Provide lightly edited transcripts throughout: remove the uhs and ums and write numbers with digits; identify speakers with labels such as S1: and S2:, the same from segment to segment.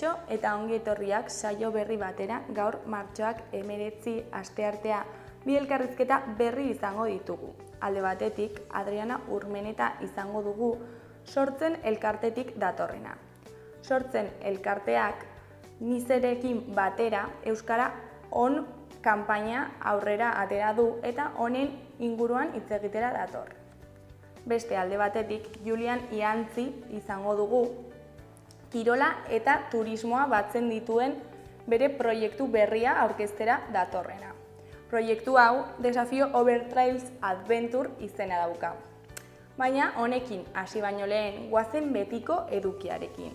S1: Kaixo eta ongi etorriak saio berri batera. Gaur martxoak 19 asteartea bi elkarrizketa berri izango ditugu. Alde batetik, Adriana Urmeneta izango dugu Sortzen elkartetik datorrena. Sortzen elkarteak Nizerekin batera Euskara On kanpaina aurrera atera du eta honen inguruan hitz egitera dator. Beste alde batetik, Julian Iantzi izango dugu kirola eta turismoa batzen dituen bere proiektu berria aurkeztera datorrena. Proiektu hau Desafio Overtrails Adventure izena dauka. Baina honekin hasi baino lehen goazen betiko edukiarekin.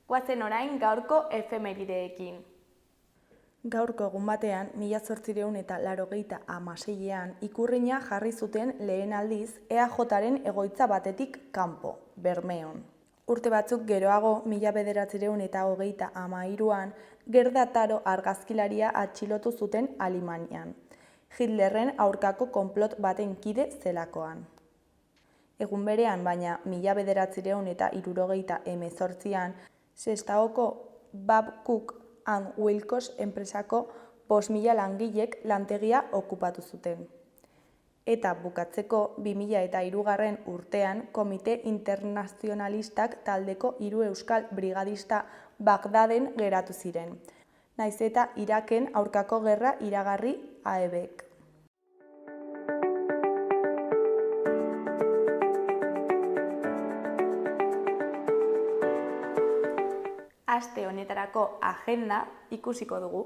S1: Goazen orain gaurko efemerideekin. Gaurko egun batean, 1886ean ikurrina jarri zuten lehen aldiz EAJaren egoitza batetik kanpo, Bermeon. Urte batzuk geroago, 1933an, Gerda Taro argazkilaria atxilotu zuten Alemanian, Hitlerren aurkako konplot baten kide zelakoan. Egun berean, baina 1978an, Sestaoko Babcock and Wilcox enpresako 5.000 langilek lantegia okupatu zuten. Eta bukatzeko 2003 urtean Komite Internazionalistak taldeko 3 euskal brigadista Bagdaden geratu ziren, nahiz eta Iraken aurkako gerra iragarri AEBek. Aste honetarako agenda ikusiko dugu.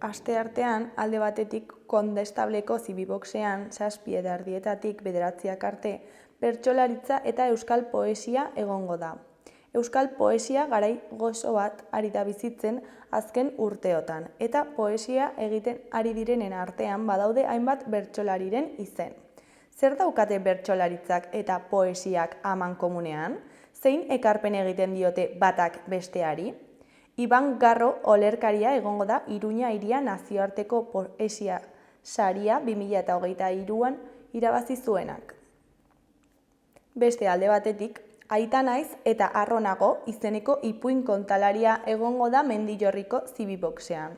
S1: Asteartean, alde batetik Kondestableko zibiboxean 7:30 bederatziak arte bertsolaritza eta euskal poesia egongo da. Euskal poesia garai gozo bat ari da bizitzen azken urteotan, eta poesia egiten ari direnen artean badaude hainbat bertsolariren izen. Zer daukate bertsolaritzak eta poesiak amankomunean? Zein ekarpen egiten diote batak besteari? Iban Garro olerkaria egongo da Iruña hiria nazioarteko poesia saria 2023an irabazi zuenak. Beste alde batetik, Aita naiz eta harro nago izeneko ipuin kontalaria egongo da Mendillorriko zibiboxean.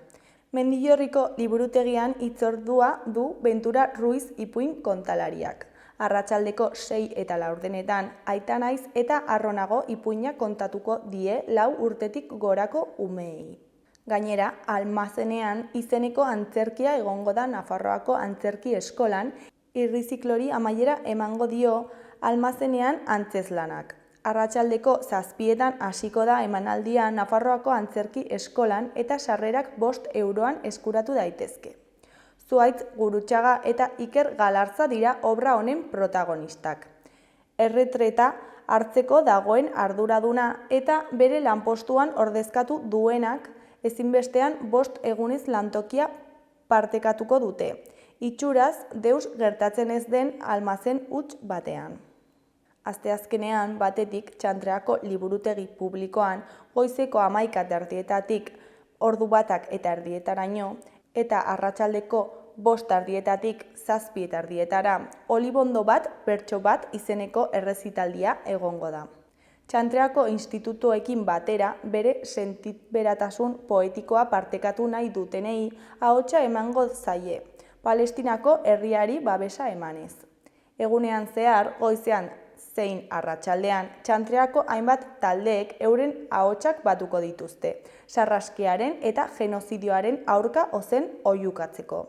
S1: Mendillorriko liburutegian hitzordua du Bentura Ruiz ipuin kontalariak. Arratsaldeko 6 eta 4 Aita naiz eta harro nago ipuina kontatuko die 4 urtetik gorako umeei. Gainera, Almazenean izeneko antzerkia egongo da Nafarroako Antzerki Eskolan, irriziklori amaiera emango dio Almazenean antzezlanak. Arratsaldeko 7 hasiko da emanaldia Nafarroako Antzerki Eskolan eta sarrerak 5 euroan eskuratu daitezke. Zuhaitz Gurutxaga eta Iker Galarza dira obra honen protagonistak. Erretreta hartzeko dagoen arduraduna eta bere lanpostuan ordezkatu duenak ezinbestean 5 egunez lantokia partekatuko dute. Itxuraz, deus gertatzen ez den almazen huts batean. Asteazkenean batetik Txantreako liburutegi publikoan goizeko 11:30 ordu 1:30 eta arratsaldeko 5:30 7:30 Olibondo bat, bertso bat izeneko errezitaldia egongo da. Txantreako institutuekin batera bere sentitberatasun poetikoa partekatu nahi dutenei ahotsa emango zaie, Palestinako herriari babesa emanez. Egunean zehar, goizean zein arratsaldean, Txantreako hainbat taldeek euren ahotsak batuko dituzte, sarraskiaren eta genozidioaren aurka ozen oihukatzeko.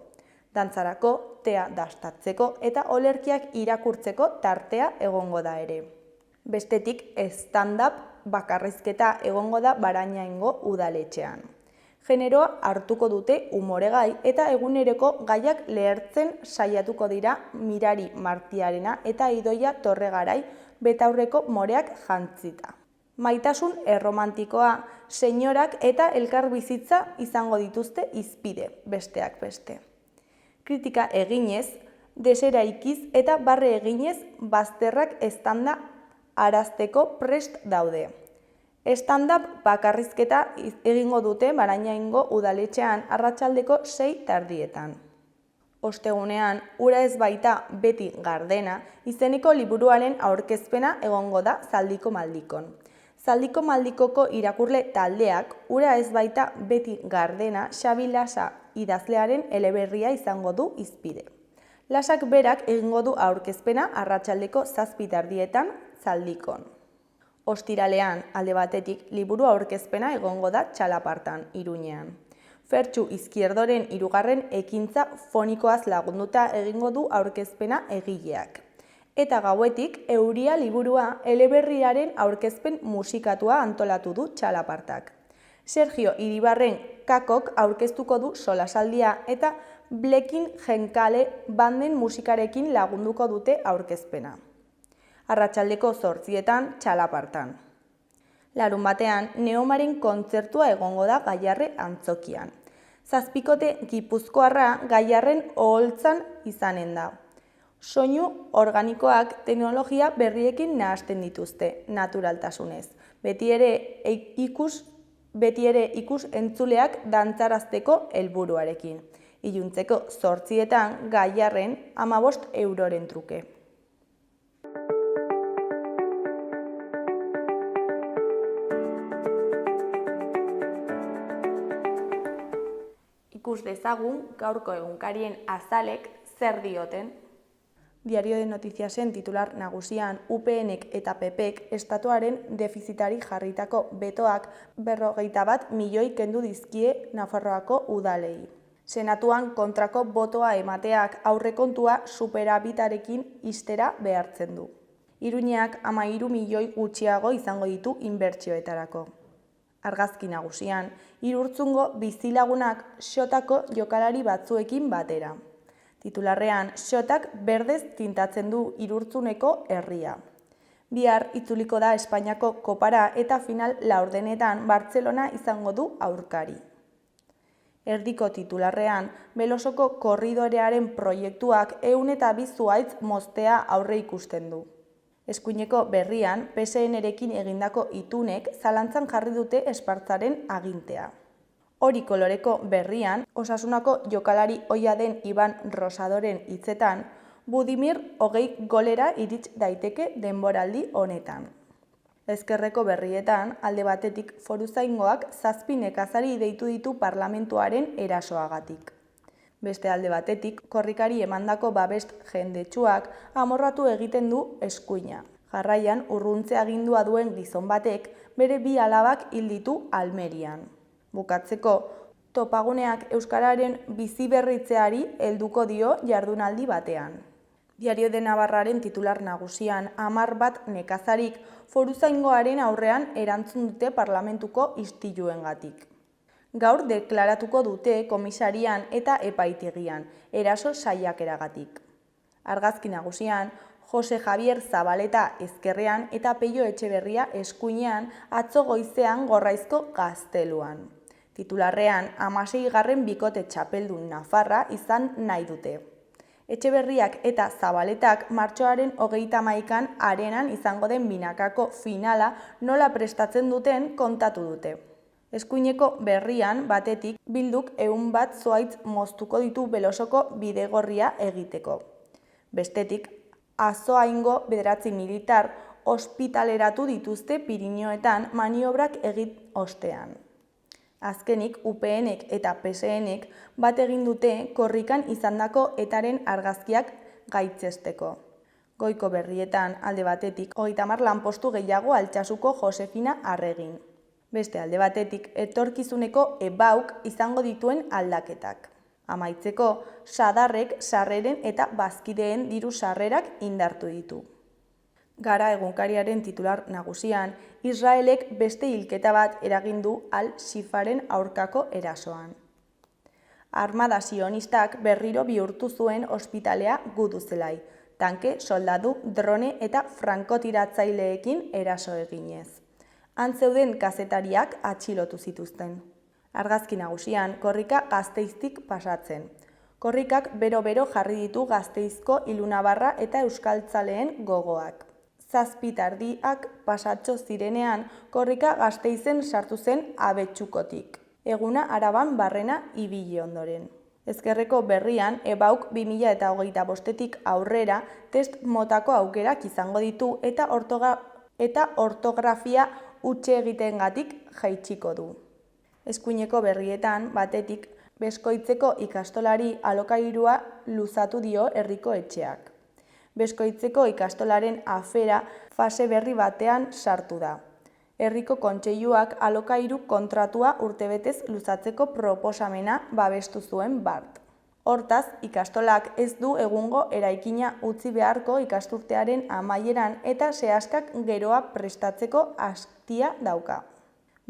S1: Dantzarako, tea dastatzeko eta olerkiak irakurtzeko tartea egongo da ere. Bestetik, stand-up bakarrizketa egongo da Barañaingo udaletxean. Generoa hartuko dute umoregai eta eguneroko gaiak lehertzen saiatuko dira Mirari Martiarena eta Idoia Torregarai betaurreko moreak jantzita. Maitasun erromantikoa, senyorak eta elkarbizitza izango dituzte hizpide, besteak beste. Kritika eginez, deseraikiz eta barre eginez bazterrak estanda arazteko prest daude. Stand-up bakarrizketa egingo dute Barañaingo udaletxean arratsaldeko 6:30. Ostegunean, Ura ez baita beti gardena, izeneko liburuaren aurkezpena egongo da Zaldiko Maldikon. Zaldiko Maldikoko irakurle taldeak Ura ez baita beti gardena Xabi Lasa idazlearen eleberria izango du hizpide. Lasak berak egingo du aurkezpena arratsaldeko 7:00 Zaldikon. Ostiralean, alde batetik, liburu aurkezpena egongo da Txalapartan, Iruñean. Fertxu Izquierdoren 3. ekintza fonikoaz lagunduta egingo du aurkezpena egileak. Eta gauetik, Euria liburua eleberriaren aurkezpen musikatua antolatu du Txalapartak. Sergio Iribarren Kakok aurkeztuko du solasaldia eta Blekin Jenkale banden musikarekin lagunduko dute aurkezpena. Arratsaldeko 8:00 Txalapartan. Larunbatean, Neomaren kontzertua egongo da Gaiarre antzokian. 7 gipuzkoarra Gaiarren oholtzan izanen da. Soinu organikoak teknologia berriekin nahasten dituzte, naturaltasunez. Beti ere ikus entzuleak dantzarazteko helburuarekin. Iluntzeko 8:00 Gaiarren 15 euroren truke. Ikus dezagun gaurko egunkarien azalek zer dioten. Diario de Noticiasen titular nagusian UPNek eta PPek estatuaren defizitari jarritako betoak 51 milioi kendu dizkie Nafarroako udalei. Senatuan kontrako botoa emateak aurrekontua superabitarekin ixtera behartzen du. Iruñeak 13 milioi gutxiago izango ditu inbertsioetarako. Argazki nagusian, Irurtzungo bizilagunak Xotako jokalari batzuekin batera. Titularrean, Xotak berdez tintatzen du Irurtzuneko herria. Bihar itzuliko da Espainiako kopara eta final laurdenetan Bartzelona izango du aurkari. Erdiko titularrean, Belosoko korridorearen proiektuak 102 zuhaitz moztea aurre ikusten du. Eskuineko berrian, PSN-erekin egindako itunek zalantzan jarri dute Espartzaren agintea. Hori koloreko berrian, Osasunako jokalari ohia den Iban Rosadoren hitzetan, Budimir 20 golera irits daiteke denboraldi honetan. Ezkerreko berrietan, alde batetik foruzaingoak 7 nekazari deitu ditu parlamentuaren erasoagatik. Beste alde batetik, korrikari emandako babest jendetsuak amorratu egiten du eskuina. Jarraian, urruntze agindua duen gizon batek bere 2 alabak hil ditu Almerian. Bukatzeko, topaguneak euskararen biziberritzeari helduko dio jardunaldi batean. Diario de Navarraren titular nagusian 11 nekazarik foruzaingoaren aurrean erantzun dute parlamentuko istiluengatik. Gaur deklaratuko dute komisarian eta epaitegian, eraso saiakeragatik. Argazki nagusian, Jose Javier Zabaleta ezkerrean eta Peio Etxeberria eskuinean atzo goizean Gorraizko gazteluan. Titularrean, 16. bikote txapeldun Nafarra izan nahi dute. Etxeberriak eta Zabaletak martxoaren 31an arenan izango den binakako finala nola prestatzen duten kontatu dute. Eskuineko berrian batetik Bilduk 101 zuhaitz moztuko ditu Belosoko bidegorria egiteko. Bestetik, Azoaingo 9 militar ospitaleratu dituzte Pirinioetan maniobrak egin ostean. Azkenik, UPNek eta PSNek bat egin dute korrikan izandako etaren argazkiak gaitzesteko. Goiko berrietan alde batetik 30 lanpostu gehiago Altsasuko Josefina Arregin. Beste alde batetik, etorkizuneko ebauk izango dituen aldaketak. Amaitzeko, sadarrek sarreren eta bazkideen diru sarrerak indartu ditu. Gara egunkariaren titular nagusian, Israelek beste hilketa bat eragin du Al-Shifaren aurkako erasoan. Armada sionistak berriro bihurtu zuen ospitalea Guduzelai, tanke, soldadu, drone eta frankotiratzaileekin eraso eginez. Han zeuden kazetariak atxilotu zituzten. Argazki nagusian, korrika Gasteiztik pasatzen. Korrikak bero-bero jarri ditu Gasteizko ilunabarra eta euskaltzaleen gogoak. 7:30 pasatxo zirenean, korrika Gasteizen sartu zen Abetxukotik. Eguna Araban barrena ibili ondoren. Ezkerreko berrian, EBAUK 2025tik aurrera test motako aukerak izango ditu eta ortografia hutse egitengatik jaitsiko du. Eskuineko berrietan, batetik, Beskoitzeko ikastolari alokairua luzatu dio herriko etxeak. Beskoitzeko ikastolaren afera fase berri batean sartu da. Herriko kontseiluak alokairu kontratua urtebetez luzatzeko proposamena babestu zuen bart. Hortaz, ikastolak ez du egungo eraikina utzi beharko ikasturtearen amaieran eta sehaskak geroa prestatzeko astia dauka.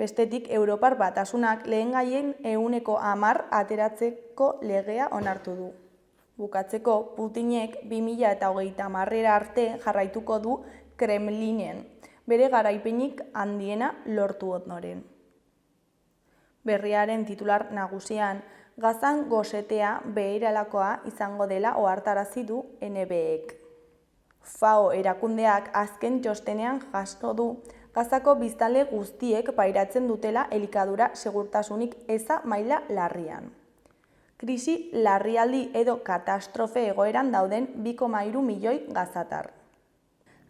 S1: Bestetik, Europar Batasunak lehengaien 10% ateratzeko legea onartu du. Bukatzeko, Putinek 2030 arte jarraituko du Kremlinen, bere garaipenik handiena lortu ondoren. Berriaren titular nagusian, Gazan gosetea beheralakoa izango dela ohartarazi du NBEk. FAO erakundeak azken txostenean jaso du Gazako biztanle guztiek pairatzen dutela elikadura segurtasunik eza maila larrian. Krisi larrialdi edo katastrofe egoeran dauden 2,3 milioi gazatar.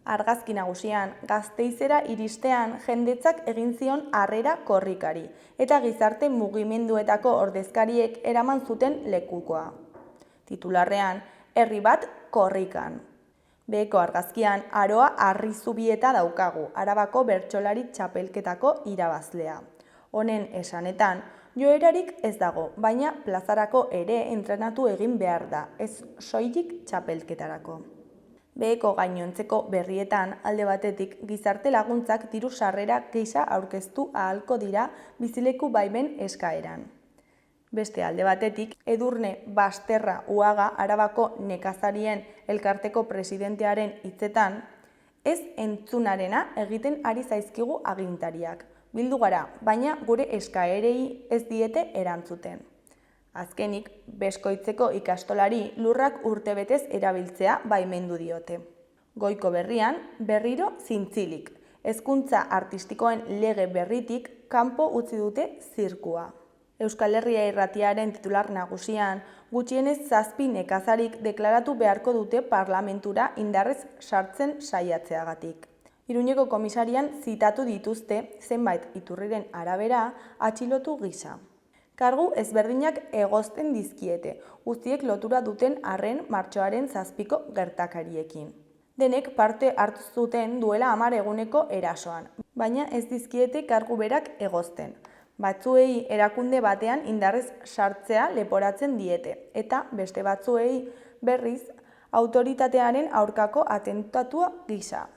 S1: Argazki nagusian, Gasteizera iristean jendetzak egin zion harrera korrikari eta gizarte mugimenduetako ordezkariek eraman zuten lekukoa. Titularrean, herri bat korrikan. Beheko argazkian, Aroa Arrizubieta daukagu, Arabako bertsolari txapelketako irabazlea. Honen esanetan, joerarik ez dago, baina plazarako ere entrenatu egin behar da, ez soilik txapelketarako. Beheko gainontzeko berrietan, alde batetik, gizarte laguntzak diru sarrera gisa aurkeztu ahalko dira bizileku baimen eskaeran. Beste alde batetik, Edurne Basterra Uaga Arabako nekazarien elkarteko presidentearen hitzetan, ez entzunarena egiten ari zaizkigu agintariak. Bildu gara, baina gure eskaerei ez diete erantzuten. Azkenik, Beskoitzeko ikastolari lurrak urtebetez erabiltzea baimendu diote. Goiko berrian, berriro zintzilik. Hezkuntza artistikoen lege berritik kanpo utzi dute zirkua. Euskal Herria Irratiaren titular nagusian, gutxienez 7 nekazarik deklaratu beharko dute parlamentura indarrez sartzen saiatzeagatik. Iruñeko komisarian zitatu dituzte zenbait iturriren arabera atxilotu gisa. Kargu ezberdinak egozten dizkiete, guztiek lotura duten arren martxoaren 7ko gertakariekin. Denek parte hartu zuten duela 10 eguneko erasoan, baina ez dizkiete kargu berak egozten. Batzuei erakunde batean indarrez sartzea leporatzen diete, eta beste batzuei berriz autoritatearen aurkako atentatua gisa.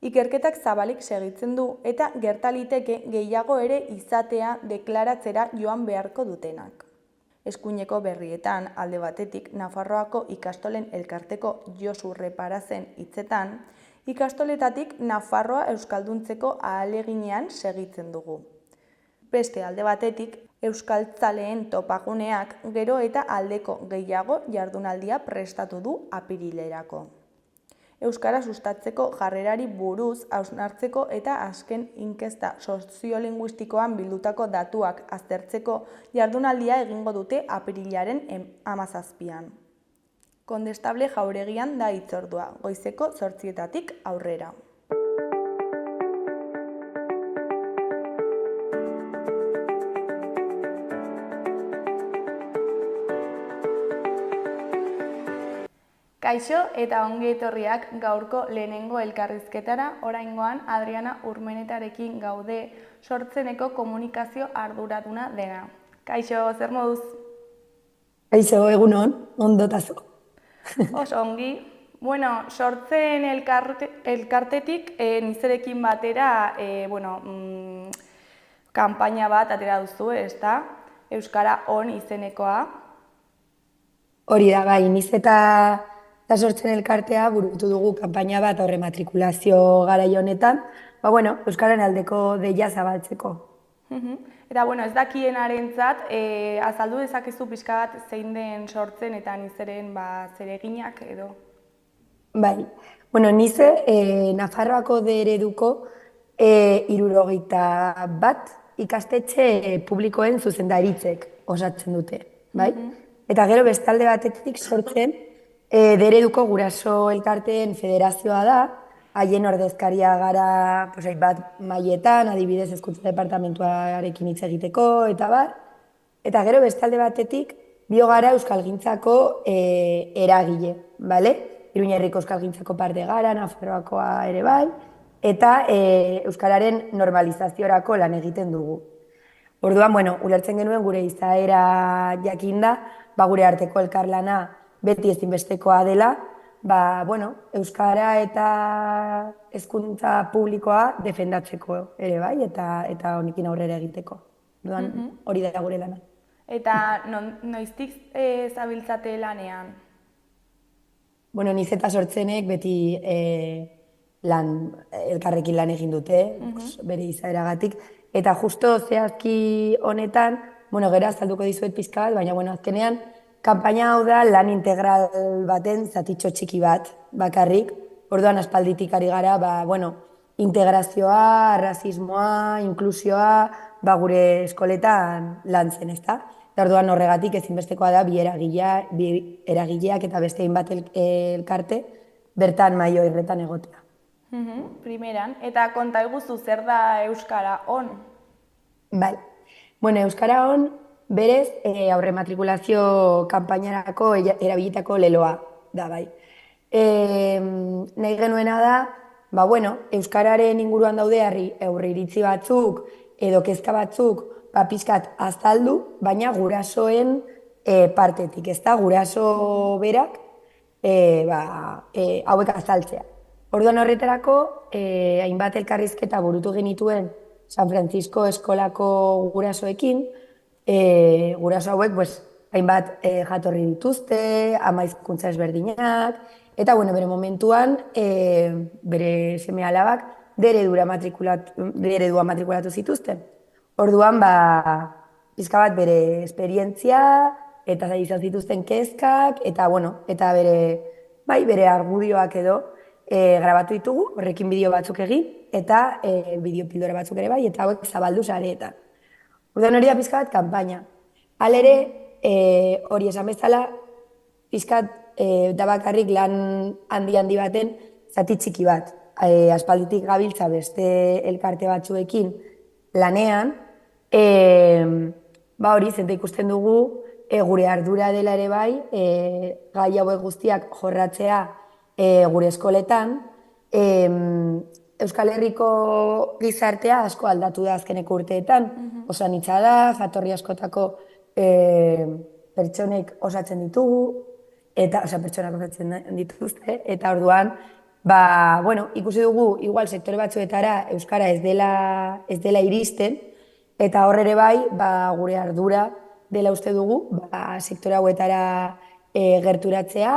S1: Ikerketak zabalik segitzen du eta gertaliteke gehiago ere izatea deklaratzera joan beharko dutenak. Eskuineko berrietan alde batetik Nafarroako ikastolen elkarteko Josu Reparazen hitzetan, ikastoletatik Nafarroa euskalduntzeko ahaleginean segitzen dugu. Beste alde batetik, euskaltzaleen topaguneak gero eta aldeko gehiago jardunaldia prestatu du apirilerako. Euskara sustatzeko jarrerari buruz hausnartzeko eta azken inkesta soziolinguistikoan bildutako datuak aztertzeko jardunaldia egingo dute apirilaren 17an. Kondestable Jauregian da hitzordua, goizeko 8:00 aurrera. Kaixo eta ongi etorriak gaurko lehenengo elkarrizketara, oraingoan Adriana Urmenetarekin gaude, Sortzeneko komunikazio arduraduna dena. Kaixo, zer moduz?
S2: Kaixo, egunon, ondotazo.
S1: Oso ongi. Bueno, Sortzen elkartetik nizerekin batera, kanpaina bat atera duzu, ezta? Euskara on izenekoa.
S2: Hori da, bai, niz eta Sortzen elkartea burutu dugu kanpaina bat horre matrikulazio garai honetan, Euskararen aldeko deia zabaltzeko.
S1: Eta, ez dakienarentzat, azaldu dezakezu pixka bat zein den Sortzen eta nizeren zereginak edo?
S2: Bai, nize Nafarroako ereduko 71 ikastetxe publikoen zuzendaritzek osatzen dute, bai? Eta gero bestalde batetik sortzen Dereduko Guraso Elkarteen Federazioa da, haien ordezkaria gara pues, hainbat mailetan, adibidez Hezkuntza Departamentuarekin hitz egiteko, eta bar. Eta gero bestalde batetik, bio gara Euskalgintzako eragile, bale? Iruñerriko Euskalgintzako parte gara, Nafarroakoa ere bai, eta Euskararen normalizaziorako lan egiten dugu. Orduan, bueno, ulertzen genuen gure izaera jakinda, gure arteko elkarlana beti ezinbestekoa dela, bueno, Euskara eta hezkuntza publikoa defendatzeko ere bai, eta honekin aurrera egiteko. Orduan, hori da gure lana.
S1: Eta noiztik zabiltzate lanean?
S2: Bueno, niz eta sortzenek beti elkarrekin lan egin dute, bere izaeragatik. Eta justo zehazki honetan, bueno, gero azalduko dizuet pizka bat, baina bueno, azkenean, kanpaina hau da lan integral baten zatitxo txiki bat, bakarrik. Orduan aspalditik ari gara, bueno, integrazioa, rasismoa, inklusioa, gure eskoletan lantzen, ezta? Eta orduan horregatik ezinbestekoa da bi eragileak eta beste hainbat elkarte bertan mailo horretan egotea.
S1: Primeran, eta konta eguzu zer da Euskara On?
S2: Bai, bueno, Euskara On berez aurre matrikulazio kanpainarako erabilitako leloa da, bai. Nahi genuena da, bueno, Euskararen inguruan daude aurre iritzi batzuk edo kezka batzuk pizkat azaldu, baina gurasoen partetik, ez da, guraso berak hauek azaltzea. Orduan horretarako, hainbat elkarrizketa burutu genituen San Francisco eskolako gurasoekin, guraso hauek hainbat jatorri dituzte, ama hizkuntza ezberdinak, eta bere momentuan bere seme-alabak deredua matrikulatu zituzten. Orduan, pizka bat bere esperientzia eta izan zituzten kezkak, eta bere argudioak edo grabatu ditugu, horrekin bideo batzuk egin, eta bideo pildora batzuk ere bai, eta hauek zabaldu sareetan. Orduan hori da pizka bat kanpaina. Halere, hori esan bezala, pizkat da bakarrik lan handi baten zati txiki bat. Aspalditik gabiltza beste elkarte batzuekin lanean, hori zenta ikusten dugu gure ardura dela ere bai, gai hauek guztiak jorratzea gure eskoletan, Euskal Herriko gizartea asko aldatu da azkeneko urteetan, oso anitza da, jatorri askotako pertsonek osatzen ditugu, pertsonak osatzen dituzte, eta orduan, ikusi dugu, igual sektore batzuetara Euskara ez dela iristen, eta hor ere bai, gure ardura dela uste dugu, sektore hauetara gerturatzea,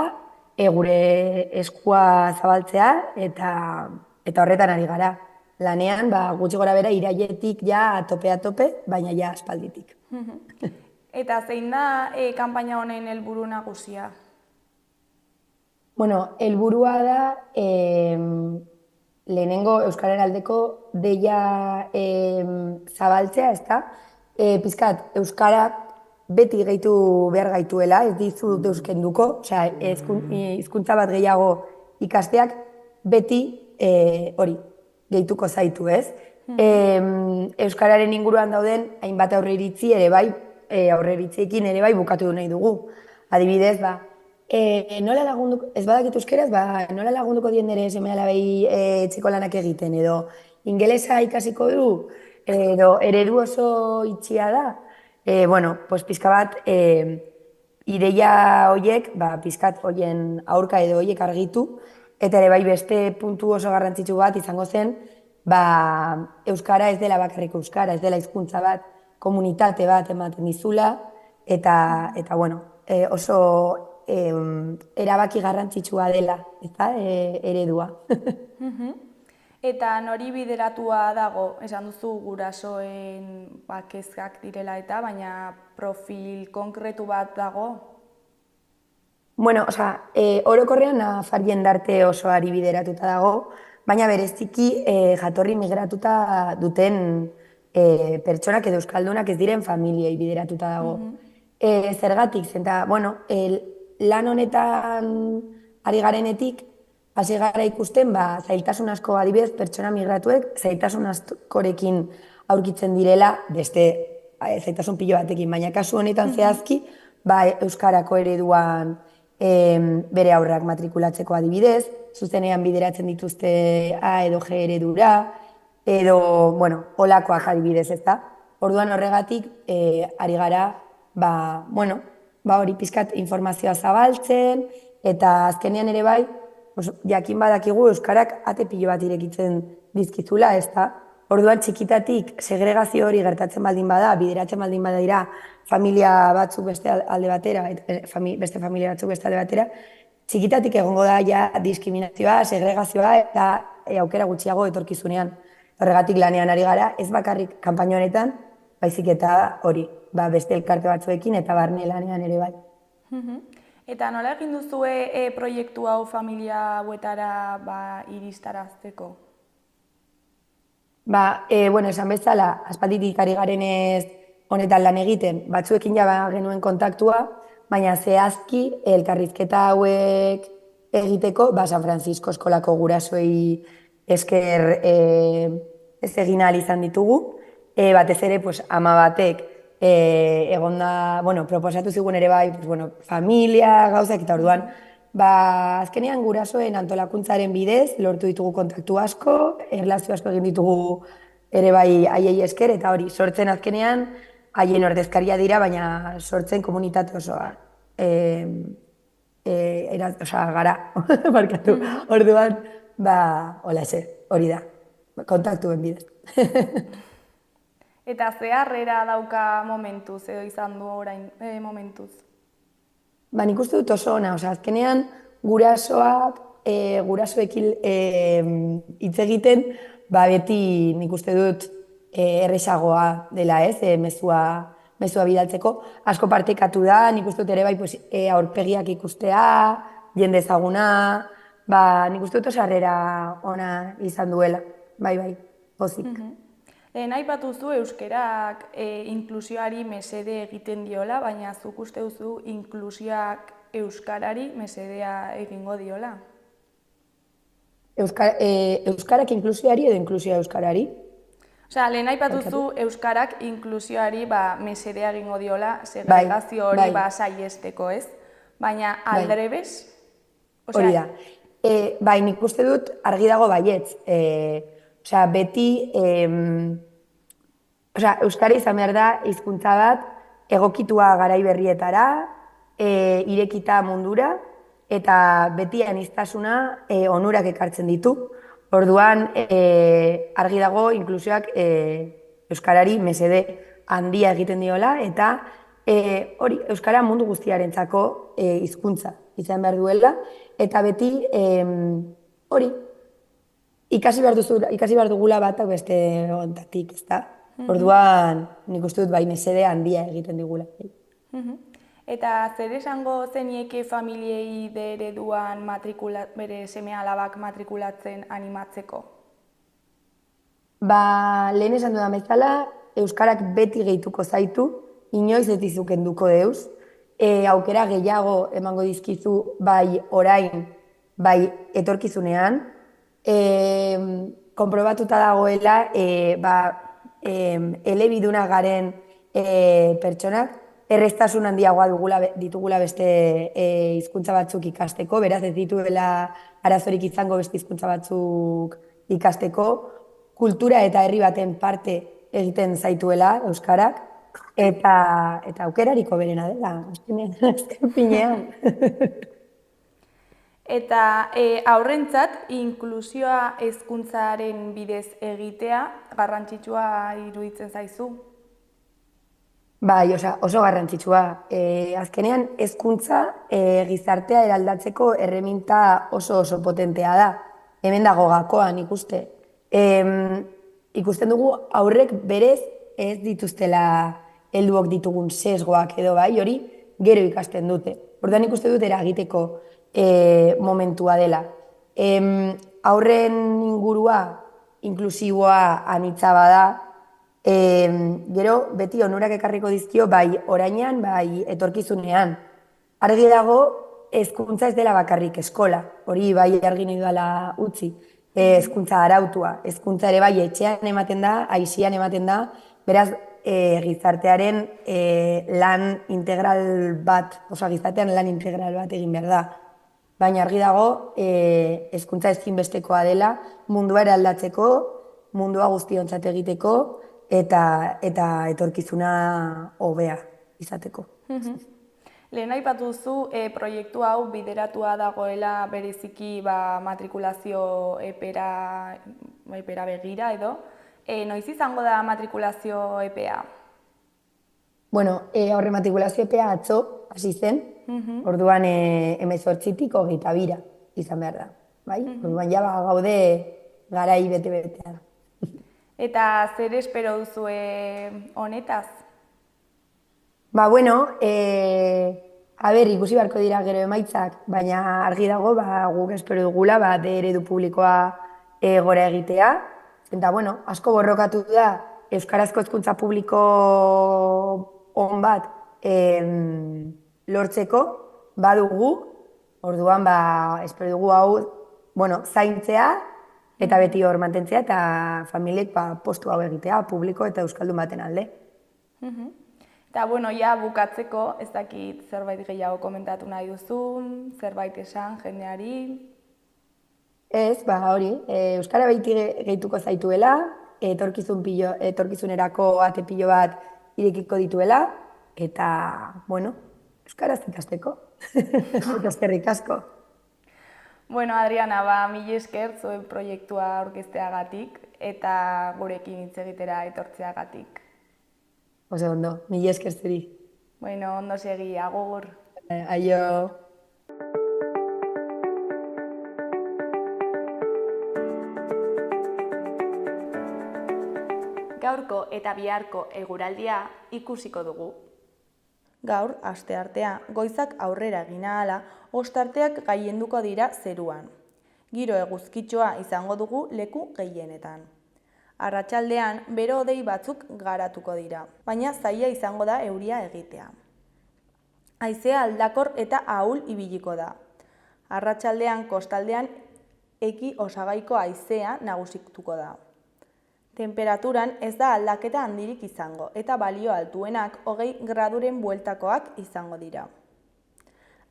S2: gure eskua zabaltzea, eta horretan ari gara. Lanean, gutxi gora bera, irailetik ja tope, baina ja aspalditik.
S1: Eta zein da kanpaina honen helburu nagusia?
S2: Bueno, helburua da lehenengo Euskararen aldeko deia zabaltzea, ezta? Pizkat, Euskarak beti gehitu behar gaituela, ez dizu deuskenduko, hizkuntza bat gehiago ikasteak beti hori gehituko zaitu, ez? Euskararen inguruan dauden hainbat aurre iritzi ere bai, aurre iritziekin ere bai bukatu nahi dugu. Adibidez, nola lagunduko, ez badakit euskeraz, nola lagunduko dien nire seme-alabei etxeko lanak egiten, edo ingelesa ikasiko du, edo eredu oso itxia da. Pizka bat, ideia horiek, pizkat horien aurka edo horiek argitu, eta ere bai beste puntu oso garrantzitsu bat izango zen, Euskara ez dela bakarrik Euskara, ez dela hizkuntza bat, komunitate bat ematen dizula, eta oso erabaki garrantzitsua dela, eredua.
S1: Eta nori bideratua dago, esan duzu gurasoen kezkak direla eta, baina profil konkretu bat dago?
S2: Bueno, orokorrean Nafar jendarte osoari bideratuta dago, baina bereziki jatorri migratuta duten pertsonak edo euskaldunak ez diren familiei bideratuta dago. Zergatik, zenta, bueno, lan honetan ari garenetik, hasi gara ikusten, zailtasun asko adibidez, pertsona migratuek zailtasun askorekin aurkitzen direla, beste zailtasun pilo batekin, baina kasu honetan zehazki, Euskarako ereduan bere aurrak matrikulatzeko adibidez, zuzenean bideratzen dituzte A edo G eredura, edo, bueno, olakoak adibidez, ez da? Orduan horregatik, ari gara, bueno, hori pizkat informazioa zabaltzen, eta azkenean ere bai, jakin badakigu Euskarak ate pilo bat irekitzen dizkizula, ez da? Orduan txikitatik segregazio hori gertatzen baldin bada, bideratzen baldin badira familia batzuk beste alde batera, beste familia batzuk beste alde batera, txikitatik egongo da ja diskriminazioa, segregazioa eta aukera gutxiago etorkizunean. Horregatik lanean ari gara, ez bakarrik kanpaina honetan, baizik eta hori, beste elkarte batzuekin eta barne lanean ere bai.
S1: Eta nola egin duzue proiektu hau familia hauetara iristarazteko?
S2: Bueno, esan bezala, aspalditik ari garenez honetan lan egiten, batzuekin ja genuen kontaktua, baina zehazki elkarrizketa hauek egiteko, San Francisco eskolako gurasoei esker ez egin ahal izan ditugu, batez ere ama batek egonda, bueno, proposatu zigun ere bai, familia, gauzak, eta orduan, azkenean gurasoen antolakuntzaren bidez, lortu ditugu kontaktu asko, erlazio asko egin ditugu ere bai haiei esker, eta hori, sortzen azkenean, haien ordezkaria dira, baina sortzen komunitate osoa. Gara, barkatu. Orduan, hola hori da, kontaktuen bidez.
S1: Eta ze harrera dauka momentuz, edo izan du orain momentuz?
S2: Nik uste dut oso ona, azkenean gurasoekin hitz egiten, beti nik uste dut erresagoa dela ez, mezua bidaltzeko. Asko partekatu da, nik uste dut ere bai aurpegiak ikustea, jende ezaguna, nik uste dut oso harrera ona izan duela, bai, pozik.
S1: Aipatu zu euskerak inklusioari mesede egiten diola, baina zuk uste duzu inklusioak euskarari mesedea egingo diola?
S2: Euskarak inklusioari edo inklusioa euskarari?
S1: Lehen aipatu zu euskarak inklusioari mesedea egingo diola, segregazio hori saiesteko, ez? Baina aldrebes?
S2: Hori da. Nik uste dut argi dago baietz. Beti, euskara izan behar da hizkuntza bat egokitua garai berrietara, irekita mundura, eta beti aniztasuna onurak ekartzen ditu. Orduan, argi dago inklusioak euskarari mesede handia egiten diola, eta hori, euskara mundu guztiarentzako hizkuntza izan behar duela, eta beti hori, ikasi behar dugula batak beste ontatik, ez da? Orduan, nik uste dut mesede handia egiten digula.
S1: Eta zer esango zenieke familiei ereduan bere seme-alabak matrikulatzen animatzeko?
S2: Lehen esan dudan bezala, euskarak beti gehituko zaitu, inoiz ez dizu kenduko deuz, aukera gehiago emango dizkizu bai orain, bai etorkizunean, konprobatuta dagoela elebiduna garen pertsonak erreztasun handiagoa ditugula beste hizkuntza batzuk ikasteko, beraz ez dituela arazorik izango beste hizkuntza batzuk ikasteko, kultura eta herri baten parte egiten zaituela euskarak, eta aukerariko berena dela, azken finean.
S1: Eta haurrentzat inklusioa hezkuntzaren bidez egitea garrantzitsua iruditzen zaizu?
S2: Bai, oso garrantzitsua. Azkenean hezkuntza gizartea eraldatzeko erreminta oso potentea da. Hemen dago gakoan ikuste. Ikusten dugu aurrek berez ez dituztela helduok ditugun sesgoak edo bai, hori gero ikasten dute. Orduan ikuste dut eragiteko momentua dela. Aurren ingurua inklusiboa anitza bada, Gero, beti onurak ekarriko dizkio, bai orainean, bai etorkizunean. Argi dago, hezkuntza ez dela bakarrik eskola, hori bai argi nahi dela utzi. Hezkuntza arautua, hezkuntza ere bai etxean ematen da, aisian ematen da, beraz, gizartearen lan integral bat, gizartean lan integral bat egin behar da. Baina argi dago, hezkuntza ezinbestekoa dela, mundua eraldatzeko, mundua guztiontzat egiteko, eta etorkizuna hobea izateko.
S1: Lehen aipatu duzu, proiektu hau bideratua dagoela bereziki matrikulazio epera begira edo. Noiz izango da matrikulazio epea?
S2: Bueno, horre matrikulazio epea atzo hasi zen, orduan 18tik 22 izan behar da. Bai? Orduan ja gaude garai bete-betean.
S1: Eta zer espero duzu honetaz?
S2: Bueno, ikusi beharko dira gero emaitzak, baina argi dago, guk espero dugula, eredu publikoa gora egitea. Eta, asko borrokatu da, euskarazko hezkuntza publiko on bat lortzeko, badugu, orduan, espero dugu hau, zaintzea, eta beti hor mantentzea, eta familiek postu hau egitea, publiko eta euskaldun baten alde.
S1: Eta, bukatzeko, ez dakit zerbait gehiago komentatu nahi duzun, zerbait esan jendeari?
S2: Ez, hori, euskara baiti gehituko zaituela, etorkizunerako ate pilo bat irekiko dituela, eta, euskaraz ikasteko, eta eskerrik asko.
S1: Adriana, mila esker zuen proiektua aurkezteagatik eta gurekin hitz egitera etortzeagatik.
S2: Oso ondo, mila esker zuri.
S1: Ondo segi, agur.
S2: Aio.
S1: Gaurko eta biharko eguraldia ikusiko dugu. Gaur, asteartea, goizak aurrera egin ahala, ostarteak gailenduko dira zeruan. Giro eguzkitxoa izango dugu leku gehienetan. Arratsaldean bero hodei batzuk garatuko dira, baina zaila izango da euria egitea. Haizea aldakor eta ahul ibiliko da. Arratsaldean kostaldean eki osagaiko haizea nagusituko da. Temperaturan ez da aldaketa handirik izango eta balio altuenak 20 graduren bueltakoak izango dira.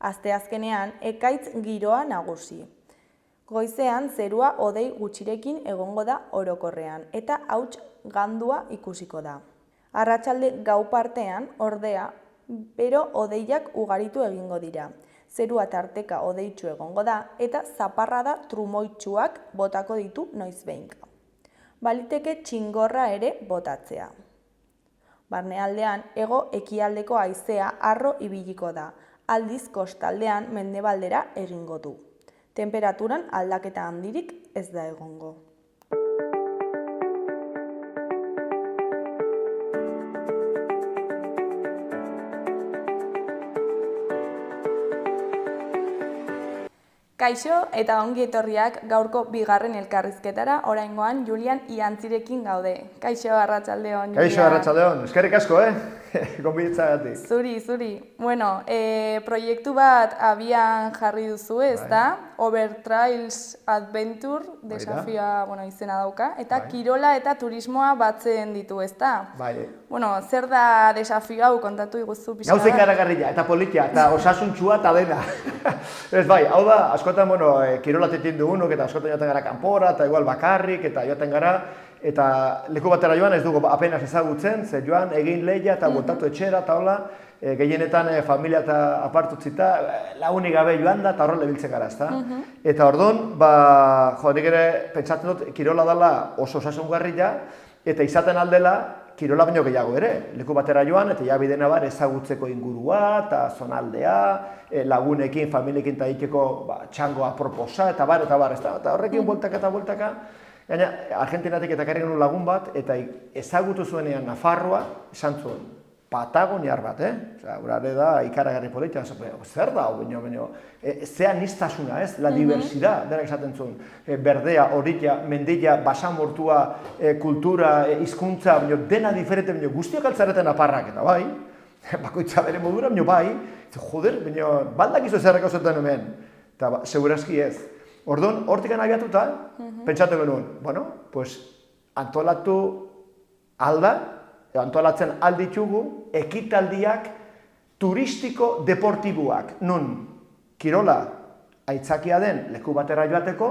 S1: Asteazkenean ekaitz giroa nagusi. Goizean zerua hodei gutxirekin egongo da orokorrean eta hauts gandua ikusiko da. Arratsalde gau partean ordea bero hodeiak ugaritu egingo dira. Zerua tarteka hodeitsu egongo da eta zaparrada trumoitsuak botako ditu noizbehinka. Baliteke txingorra ere botatzea. Barnealdean hego ekialdeko haizea harro ibiliko da, aldiz kostaldean mendebaldera egingo du. Temperaturan aldaketa handirik ez da egongo. Kaixo eta ongi etorriak gaurko bigarren elkarrizketara, oraingoan Julian Iantzirekin gaude. Kaixo, arratsaldeon, Julian.
S3: Kaixo, arratsaldeon. Eskerrik asko, gonbidatzagatik.
S1: Zuri. Proiektu bat abian jarri duzu, ezta? Overtrails Adventure, desafioa, izena dauka, eta kirola eta turismoa batzen ditu, ezta?
S3: Bai.
S1: Zer da desafio hau kontatu iguzu pixka?
S3: Gauza ikaragarria, eta politia, eta osasuntxua eta dena. Ez bai, hau da, askotan, kirolatetik dugunok, eta askotan joaten gara kanpora, eta igual bakarrik, eta joaten gara, eta leku batera joan ez dugu apenas ezagutzen, ze joan egin lehia eta botatu etxera, eta hola, gehienetan familia eta apartutzita, lagunik gabe joan da, eta horrela biltzen gara, ezta? Eta orduan, nik ere pentsatzen dut, kirola dela oso osasungarria, eta izaten aldela, kirola baino gehiago ere, leku batera joan, eta ja bidena bar ezagutzeko ingurua, eta zonaldea, lagunekin, familiekin eta ikeko txangoa proposa, eta bar, eta horrekin bueltaka, gaina Argentinatik eta karri genuen lagun bat, eta ezagutu zuenean Nafarroa, esan zuen, patagoniar bat, Osea, urare da ikaragarri politia, zer da, baina, zean niztasuna, ez? La diversidad, berak esaten zuen, berdea, horita, mendila, basamortua, kultura, hizkuntza, baina dena diferente, baina guztiak altzareten aparrak, eta bai, bakoitza bere modura, baina bai, joder, baina baldakizu zerreko zuten hemen, eta segurazki ez. Orduan, hortikan abiatuta, pentsatu genuen, bueno, pues, antolatu alda, antolatzen alditugu, ekitaldiak turistiko deportiboak. Nun, kirola aitzakia den leku batera joateko,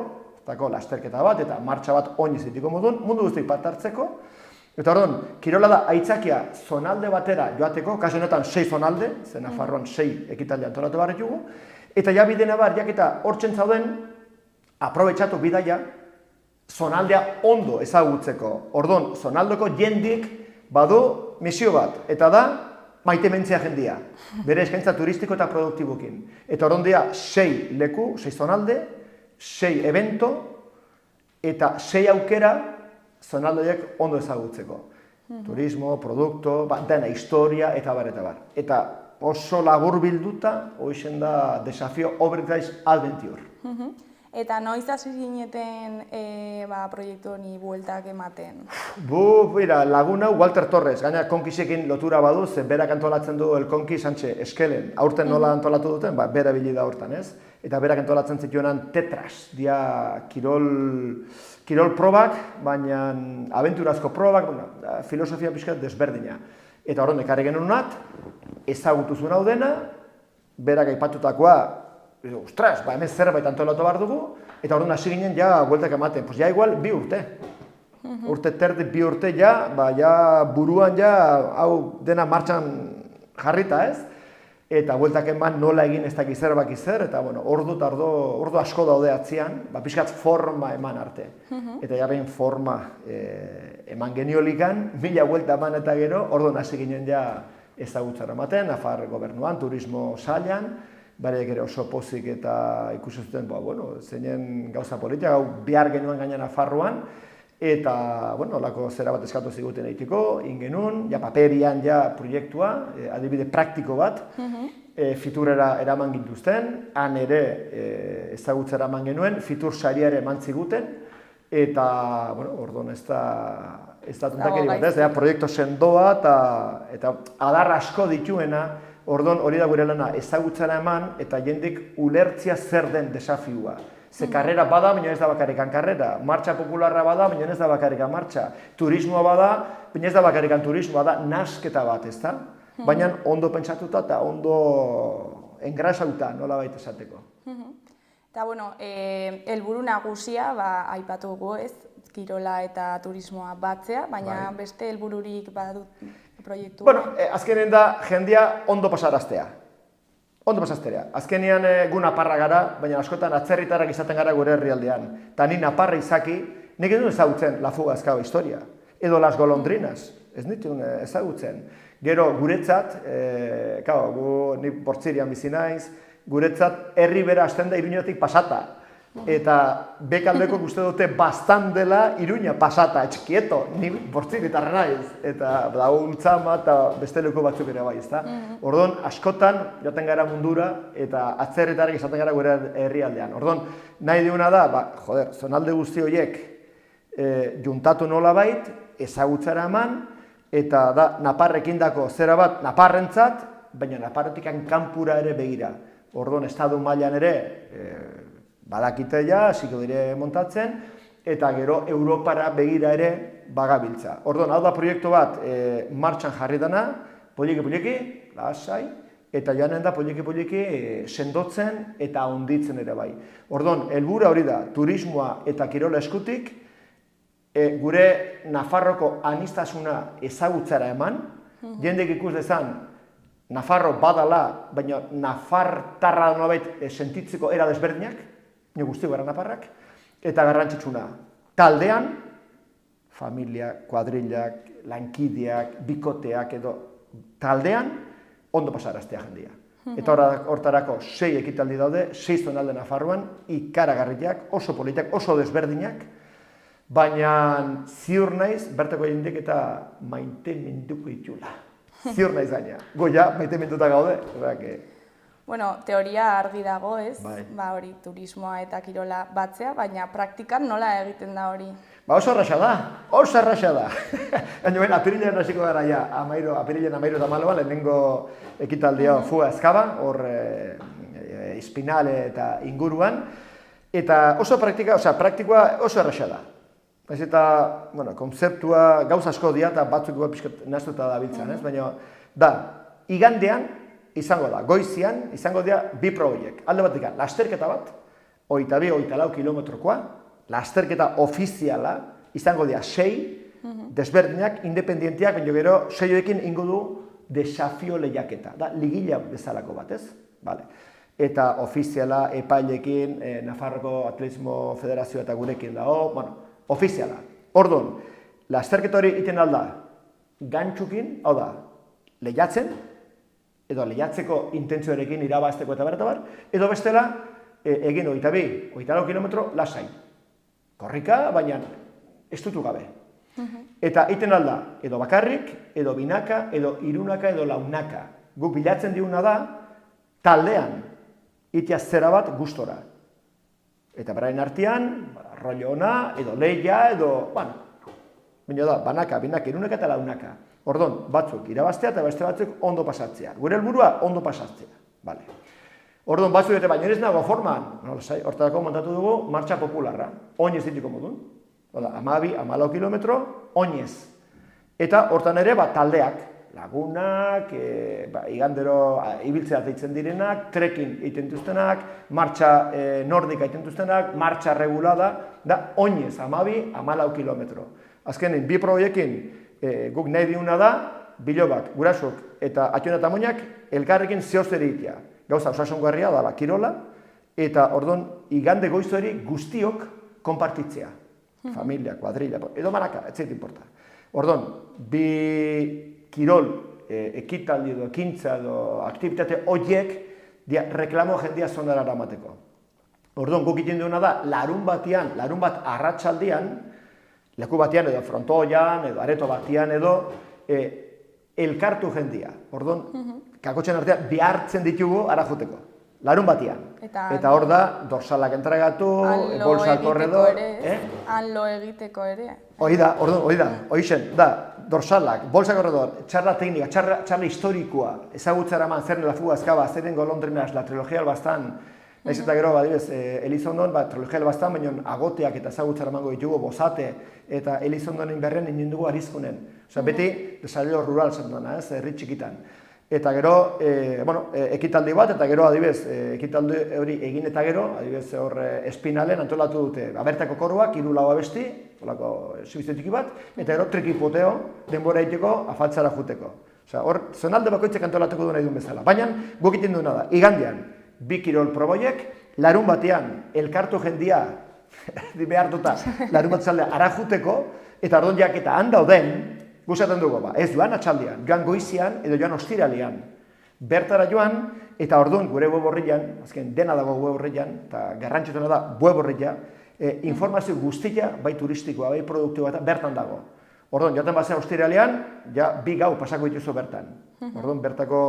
S3: lasterketa bat eta martxa bat oinez ditiko modun, mundu guztiak parte hartzeko. Eta orduan, kirola da aitzakia zonalde batera joateko, kasu honetan 6 zonalde, ze Nafarroan 6 ekitaldi antolatu behar ditugu, eta ja bidena bar, jaketa hortzen zauden, aprobetxatu bidaia, zonaldea ondo ezagutzeko. Orduan, zonaldeko jendik badu misio bat, eta da maitementzia jendia, bere eskaintza turistiko eta produktibokin. Eta orduan dira 6 leku, 6 zonalde, 6 evento, eta 6 aukera zonaldeak ondo ezagutzeko. Turismo, produkto, dena, historia, eta bar, eta bar. Eta oso labur bilduta, hoixen da desafio Overgrace Adventure.
S1: Eta noiz hasi gineten proiektu honi bueltak ematen?
S3: Mira, lagun hau Walter Torres, gaina konkisekin lotura badu, zen berak antolatzen du el konki Sánchez Eskelen. Aurten nola antolatu duten, bera bili da hortan, ez? Eta berak antolatzen zituenan tetras, dia kirol probak, baina abenturazko probak, filosofia pixkat desberdina. Eta horren ekarri genunat, ezagutu zuen hau dena, berak aipatutakoa, ostras, hemen zerbait antolatu behar dugu, eta orduan hasi ginen ja bueltak ematen. Pues ja igual 2 urte. Urte terdi 2 urte ja, buruan ja hau dena martxan jarrita, ez? Eta bueltak eman nola egin ez dakiz zer baki zer, eta bueno, ordu asko daude atzian, pixkat forma eman arte. Eta jarrein forma eman geniolikan, 1000 buelta eman eta gero, orduan hasi ginen ja ezagutzara ematen, Nafar gobernuan, turismo sailan, bareak ere oso pozik eta ikusi zuten, zeinen gauza politika, hau behar genuen gaina Nafarroan, eta, olako zera bat eskatu ziguten egiteko, ingenun, ja paperian ja proiektua, adibide praktiko bat, fiturera eraman gintuzten, han ere ezagutzera eman genuen, fitur saria ere eman ziguten, eta, orduan ez da tuntakeri bat, ez da, proiektu sendoa eta adar asko dituena. Orduan hori da gure lana ezagutzara eman eta jendik ulertzia zer den desafioa. Ze karrera bada, baina ez da bakarrikan karrera. Martxa popularra bada, baina ez da bakarrikan martxa. Turismoa bada, baina ez da bakarrikan turismoa da, nasketa bat, ez da? Baina ondo pentsatuta eta ondo engrasauta, nola baita esateko.
S1: Eta, helburu nagusia, aipatu dugu ez, kirola eta turismoa batzea, baina beste helbururik badut proiektua.
S3: Azkenen da jendia ondo pasaraztea. Ondo pasazterea. Azkenean gu naparra gara, baina askotan atzerritarrak izaten gara gure herrialdean. Ta ni naparra izaki, nik edun ezagutzen La Fuga Azkaba historia. Edo Las Golondrinas, ez nituen ezagutzen. Gero guretzat, ni Portzirian bizi naiz, guretzat herri bera hasten da Iruñetik pasata. Eta bekaldeko uste dute bastan dela Iruña pasata, etxikieto, ni Portziritarra naiz. Eta dago Ultzama eta beste leku batzuk ere bai, ezta? Orduan, askotan joaten gara mundura eta atzerritarrak izaten gara gure herrialdean. Orduan, nahi diguna da, zonalde guzti horiek juntatu nolabait, ezagutzara eman, eta da Naparrekin dako zera bat Naparrentzat, baina Naparretik kanpura ere begira. Orduan, estadu mailan ere badakite ja, ziko dire montatzen, eta gero Europara begira ere bagabiltza. Orduan, hau da proiektu bat martxan jarri dana, poliki, lasai, eta joanen da poliki sendotzen eta handitzen ere bai. Orduan, helburua hori da, turismoa eta kirola eskutik, gure Nafarroko aniztasuna ezagutzara eman, jendek ikus dezan, Nafarro badala, baina Nafartarra nolabait sentitzeko era desberdinak, nio guztiko gara Naparrak, eta garrantzitsuna. Taldean, familia, kuadrillak, lankideak, bikoteak edo taldean, ondo pasaraztea jendia. Eta hortarako 6 ekitaldi daude, 6 zonalde Nafarroan, ikaragarriak, oso politak, oso desberdinak, baina ziur naiz, bertako jendeak eta maite minduko itxula. Ziur naiz gaina. Goia, maite mintuta gaude.
S1: Bueno, teoria argi dago, ez?
S3: Bai.
S1: Ba hori, turismoa eta kirola batzea, baina praktikan nola egiten da hori?
S3: Ba oso erraxa da, oso erraxa da. Gaino apirilean hasiko gara ja, apirilean 13 lehenengo ekitaldia fuga ezkaba, hor Espinale eta inguruan. Eta oso praktikoa oso erraxa da. Ez eta, bueno, kontzeptua gauza asko dira eta batzuk pixkat nahaztuta da biltzen, ez? Baina, da, igandean izango da, goizian izango dira bi proiek. Alde batik, lasterketa bat, 22-24 kilometrokoa, lasterketa ofiziala, izango dira 6, desberdinak, independientiak, baina gero 6ekin ingo du desafio lehiaketa. Da, ligila bezalako bat, ez? Vale. Eta ofiziala, epailekin, Nafarroko Atletismo Federazioa eta gurekin dago, bueno, ofiziala. Orduan, lasterketa hori iten alda, gantxukin, hau da, lehiatzen, edo lehiatzeko intentzioarekin irabazteko eta bar, edo bestela, egin 22-24 kilometro lasai. Korrika, baina estutu gabe. Eta iten alda, edo bakarrik, edo binaka, edo irunaka, edo launaka. Guk bilatzen diguna da, taldean, itea zera bat gustora. Eta beraien artean, rollo ona, edo lehia, edo, bueno, baina da, banaka, binaka, irunaka eta launaka. Ordon, batzuk irabaztea eta beste batzuk ondo pasatzea. Gure helburua ondo pasatzea. Vale. Ordon, batzuk dute, baina ez nago forman. Hortarako montatu dugu, martxa popularra. Oinez dituko modun. 12-14 kilometro, oinez. Eta hortan ere, taldeak, lagunak, igandero ibiltzea deitzen direnak, trekking egiten duztenak, martxa nordika egiten duztenak, martxa regulada, da oinez, 12-14 kilometro. Azkenin, bi proiekin, guk nahi diguna da, bilobak, gurasok eta atxona eta moinak elkarrekin zehozer egitea. Gauza osasungarria da, kirola, eta ordon igande goizori guztiok konpartitzea. Familia, kuadrilla, edo manaka, ez zait importa. Ordon, bi kirol, ekitaldi edo ekintza edo aktivitate horiek reklamo jendia zonara eramateko. Ordon, guk egiten duena da, larun bat arratsaldean, leku batean edo frontoian, edo areto batean edo elkartu jendia. Ordon, kakotxen artean behartzen ditugu ara joteko. Larun batean. Eta hor da, dorsalak entregatu, bolsa korredor.
S1: Han lo egiteko ere.
S3: Hoi da, dorsalak, bolsa korredor, txarla teknika, txarla historikoa, ezagutzara eman zer nela fuga ezkaba, zeren golondrinas, la trilogia albaztan, naiz eta gero, adibidez, Elizondon, trilogia albaztan, baina agoteak eta ezagutzara emango ditugu, bozate, eta Elizondonen berren inen dugu arizkunen. Osa, beti, desarrollo rural zentona, herri txikitan. Eta gero, ekitaldi bat, eta gero, adibidez, ekitaldi hori egin eta gero, adibidez, hor Espinalen antolatu dute, abertako koruak, 3 abesti, holako exhibizioetiki bat, eta gero, trikipoteo, denbora egiteko, afaltzara juteko. Osa, hor, zonalde bakoitzek antolatuko du nahi duen bezala. Baina, guk egiten duena da, igandean, bi kirol proboiek, larun batean, elkartu jendia, behar duta, larun bat zaldea, ara juteko, eta ordon jaketa handauden, guzaten dugu, ez joan atxaldean, joan goizian edo joan ostiralean. Bertara joan, eta orduan gure web horrian, azken dena dago web horrian, eta garrantzituna da web horria, informazio guztia, bai turistikoa, bai produktiboa eta bertan dago. Orduan, joaten bazea ostiralean, ja 2 gau pasako dituzu bertan. Orduan, bertako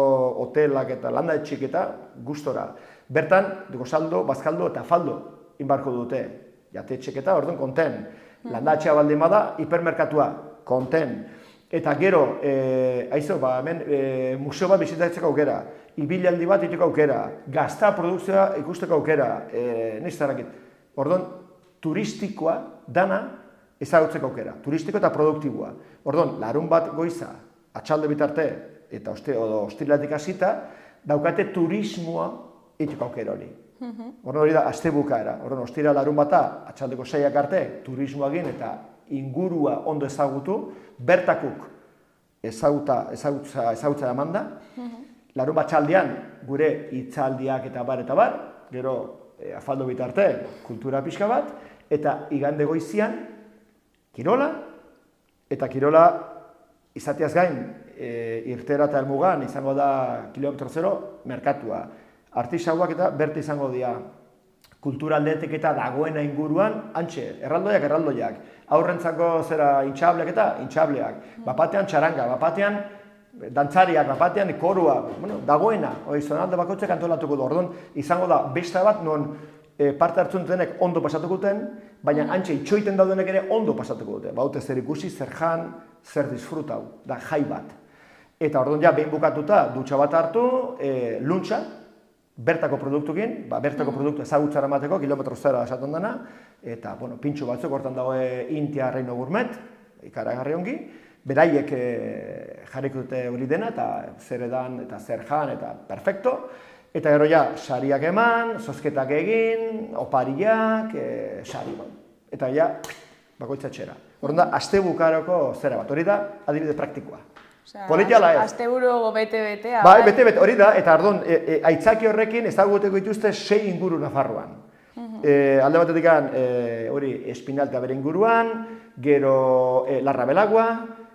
S3: hotelak eta landa etxik eta gustora. Bertan, dugu saldo, bazkaldo eta faldo inbarko dute. Jate etxik eta, orduan, konten. Landa etxea baldin bada, hipermerkatua, konten. Eta gero, hemen museo bat bizitatzeko aukera, ibilaldi bat iteko aukera, gazta produkzioa ikusteko aukera, nahiz zarakit. Orduan, turistikoa dana ezagutzeko aukera, turistiko eta produktiboa. Orduan, larun bat goiza, atxalde bitarte, eta ostilatik hasita, daukate turismoa iteko aukera hori. Orduan hori da, azte bukaera. Orduan, ostira larun bata, atxaldeko 6ak arte, turismoa egin eta ingurua ondo ezagutu, bertakuk ezagutza eman da. Larun bat txaldean, gure hitzaldiak eta bar, gero afaldo bitarte, kultura pixka bat, eta igande goizian, kirola, eta kirola izateaz gain, irtera eta helmugan izango da kilometro zero, merkatua. Artisauak eta berte izango dira. Kultura aldeetik eta dagoena inguruan, antxe, erraldoiak. Aurrentzako zera intxableak eta intxableak. Bapatean txaranga, bapatean dantzariak bapatean, korua, bueno, dagoena, zonalde bakoitzak antolatuko du. Orduan, izango da besta bat non parte hartzen dutenek ondo pasatuko duten, baina antxe itxoiten daudenek ere ondo pasatuko dute. Baute zer ikusi, zer jan, zer disfrutau, da jai bat. Eta orduan ja, behin bukatuta, dutxa bat hartu, luntxa, bertako produktukin, bertako produktu ezagutzara emateko, kilometro zera esaten dena, eta, bueno, pintxo batzuk, hortan dago Intia Reino Gourmet, ikaragarri ongi, beraiek jarriko dute hori dena, eta zer edan, eta zer jan, eta perfecto. Eta gero ja, sariak eman, zozketak egin, opariak, sari bat. Eta ja, bakoitza txera. Horren da, aste bukaroko zera bat, hori da, adibide praktikoa. Politiala ez.
S1: Asteburu bete-betea.
S3: Bai, bete-bete, hori da, eta ardon, aitzaki horrekin ezaguteko dituzte 6 inguru Nafarroan. Alde batetik hori Espinalta bere inguruan, gero Larra Belagua,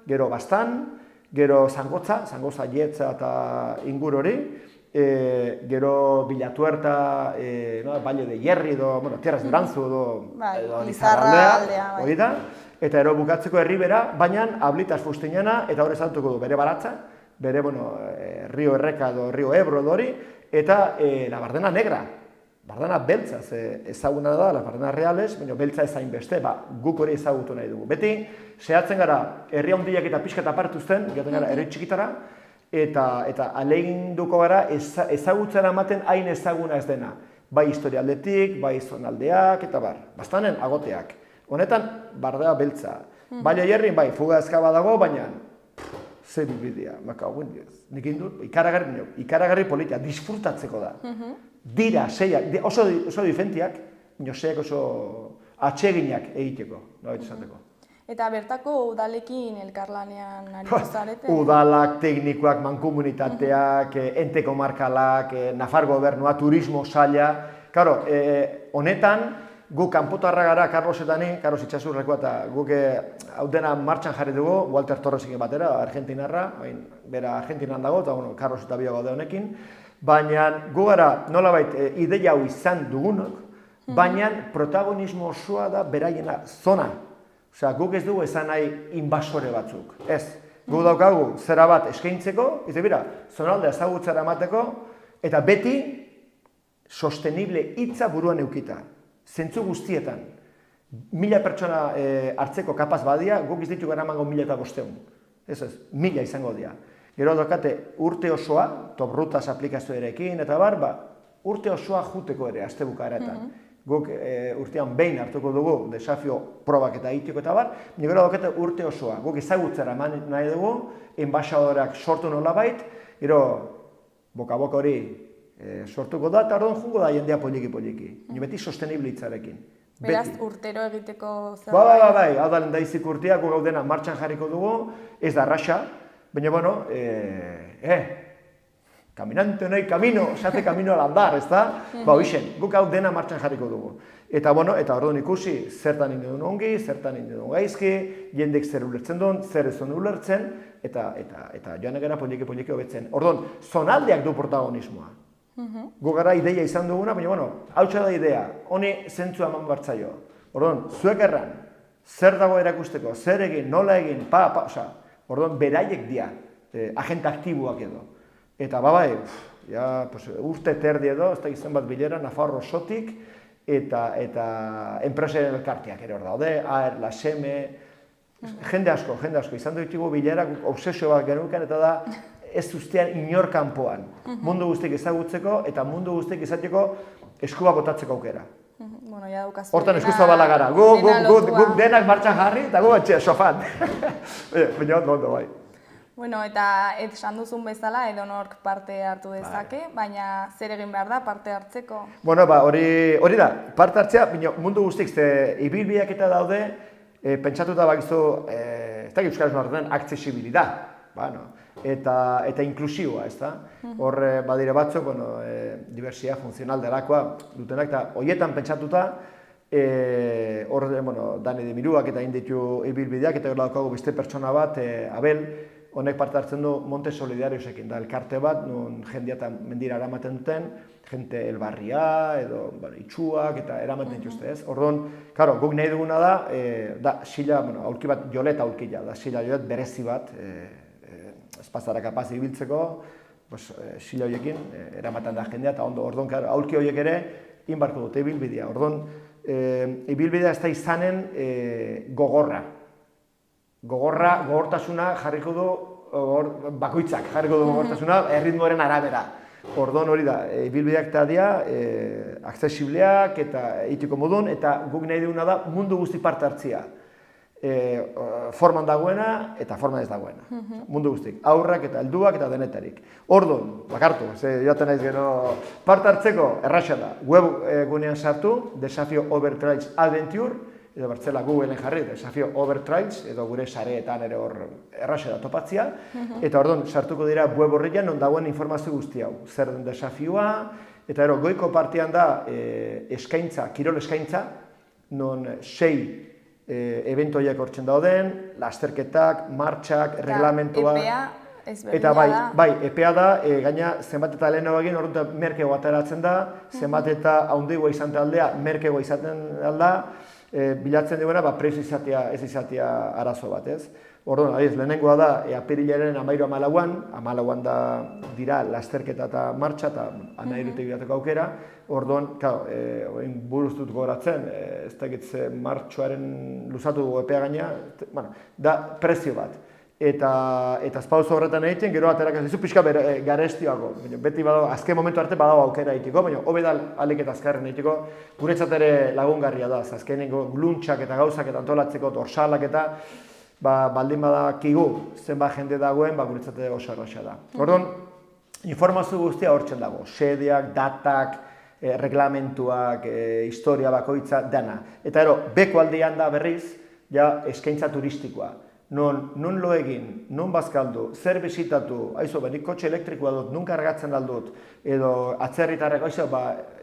S3: gero Bastan, gero Zangotza Jetza eta inguru hori, gero Bilatuerta, Valle de Hierri edo, Tierras de Aranzu edo Lizarraldea, hori da. Eta ero bukatzeko herribera, baina Ablitas Fustiñana, eta hori ezautuko du bere baratza, bere, Rio Erreka edo Rio Ebro edo hori, eta la Bardena Negra, Bardena beltza, ezaguna da, la Bardena Reales, baina beltza ezain beste, guk hori ezagutu nahi dugu. Beti, zehatzen gara, herri handiak eta pixka eta partuzten, gaten gara herri txikitara, eta aleginduko gara ezagutzera ematen hain ezaguna ez dena. Bai historialdetik, bai zonaldeak, eta bastanen agoteak. Honetan, bardea beltza. Baina jerrin, bai, fuga ezkaba dago, baina ze bibidea, makagoen dioz. Nik indut, ikaragarri politia, disfrutatzeko da. Dira, zeiak, oso difentiak, zeiak oso atseginak egiteko, nabaitu esateko.
S1: Eta bertako udalekin elkarlanean ari zarete?
S3: Udalak, teknikoak, mankomunitateak, ente komarkalak, Nafar gobernua, turismo saila. Karo, honetan, guk kanpotarra gara, Carlos Itxasurrekoa, eta guk hau dena martxan jarri dugu, Walter Torresekin batera, argentinarra, bera argentinan dago, eta Carlos eta bio gaude honekin, baina gu gara nolabait ideia hau izan dugunok, baina protagonismo osoa da beraiena zona. Osea, guk ez dugu esan nahi inbasore batzuk, ez. Guk daukagu zera bat eskaintzeko, ez bera, zonalde ezagutzera emateko, eta beti sostenible hitza buruan eukita. Zentzu guztietan, 1000 pertsona hartzeko kapaz badia, guk ez ditu gara emango 1500. Ez, 1000 izango dira. Gero daukate urte osoa, Top Rutas aplikazioarekin, eta urte osoa juteko ere, aste bukaeretan. Guk urtean behin hartuko dugu, desafio probak eta egiteko eta gero daukate urte osoa. Guk ezagutzera eman nahi dugu, enbaixadoreak sortu nolabait, gero boka-boka hori sortuko da, eta orduan jungo da jendea poliki. Beti sostenible hitzarekin.
S1: Beraz, urtero egiteko zerbait?
S3: Bai, hau da lehendabizik urtea, gu gaudena martxan jarriko dugu, ez da raxa, baina, caminante no hay camino, se hace camino al andar, ez da? Hoixen, guk hau dena martxan jarriko dugu. Eta orduan ikusi, zertan indi duen ongi, zertan indi duen gaizki, jendek zer ulertzen duen, zer ez duen ulertzen, eta joan egera poliki hobetzen. Orduan, zonaldeak du protagonismoa. Gu gara ideia izan duguna, baina, hau da idea, honi zentzua eman bartzaio. Orduan, zuek erran, zer dago erakusteko, zer egin, nola egin, orduan, beraiek dira, agente aktiboak edo. Eta urte terdi edo, ez da izan bat bilera, Nafarro osotik, eta enpresaren elkarteak ere hor daude, AER, la SEME, jende asko, izan ditugu bilera, obsesio bat genuken, eta da, ez ustean inor kanpoan. Mundu guztiek ezagutzeko eta mundu guztiek izateko eskua botatzeko aukera. Hortan esku zabala gara. Guk denak martxan jarri eta gu etxe, sofan. Baina ondo, bai.
S1: Eta esan duzun bezala edonork parte hartu dezake, baina zer egin behar da parte hartzeko?
S3: Hori da, parte hartzea, mundu guztiek ibilbideak eta daude, pentsatuta bakizu, ez da euskaraz norten, aksesibilidad. Eta inklusioa, ez da? Hor badire batzuk, diversia funtzional delakoa dutenak, eta horietan pentsatuta, hor, Dani de Miruak eta inditu ibilbideak, eta hor daukagu beste pertsona bat, Abel, honek parte hartzen du Monte Solidariosekin, da elkarte bat, nun jendea eta mendira eramaten duten, jente elbarria, edo itxuak, eta eramaten dituzte, ez? Orduan, guk nahi duguna da sila, aulki bat, jolet aulkila, da sila jolet berezi bat, espazara kapaz ibiltzeko, sila horiekin eramaten da jendea, eta ondo, orduan, aulki horiek ere, inbarko dute ibilbidea. Orduan, ibilbidea ez da izanen gogortasuna jarriko du, bakoitzak jarriko du gogortasuna erritmoaren arabera. Orduan hori da, ibilbideak eta dira, aksesibleak eta egiteko modun, eta guk nahi duguna da mundu guzti parte hartzia. Forman dagoena eta forman ez dagoena. Mundu guztik, aurrak eta helduak eta denetarik. Orduan, bakartu, joaten naiz gero, parte hartzeko erraxa da, web gunean sartu, Desafio Overtrails Adventure, edo bertzela Googleen jarri, Desafio Overtrails, edo gure sareetan ere hor erraxa da topatzia, eta orduan sartuko dira web horrian non dagoen informazio guzti hau, zer den desafioa, eta ero goiko partian da eskaintza, kirol eskaintza, non 6 eventoiak hortzen dauden, lasterketak, martxak, reglamentoa.
S1: EPEA ezberdina da.
S3: Bai, EPEA da, gaina zenbat eta lehenago egin, orduan merkego ateratzen da, zenbat eta haundigoa izan aldea, merkego izaten alda, bilatzen duena, prezio ez izatea arazo bat, ez? Orduan, lehenengoa da, apirilaren 13-14, da dira lasterketa eta martxa eta anairutek bilateko aukera. Orduan, buruz dut gogoratzen, ez dakitze martxoaren luzatu dugu epea gaina, da prezio bat. Eta espauzo horretan egiten, gero aterak ez dizu pixka garestioago. Beti badago, azken momentu arte badago aukera egiteko, baina hobe da alik eta azkarren egiteko, guretzat ere lagungarria da. Azkenengo gluntxak eta gauzak eta antolatzeko dorsalak eta baldin badakigu zenbat jende dagoen, guretzat ere oso erraxa da. Orduan, informazio guztia hortzen dago, sedeak, datak, reglamentuak, historia bakoitza, dana. Eta beko aldean da berriz, eskaintza turistikoa. Non lo egin, non bazkaldu, zer bisitatu, aizu, nik kotxe elektrikoa dut, nun kargatzen aldut, edo atzerritarrek, aizu,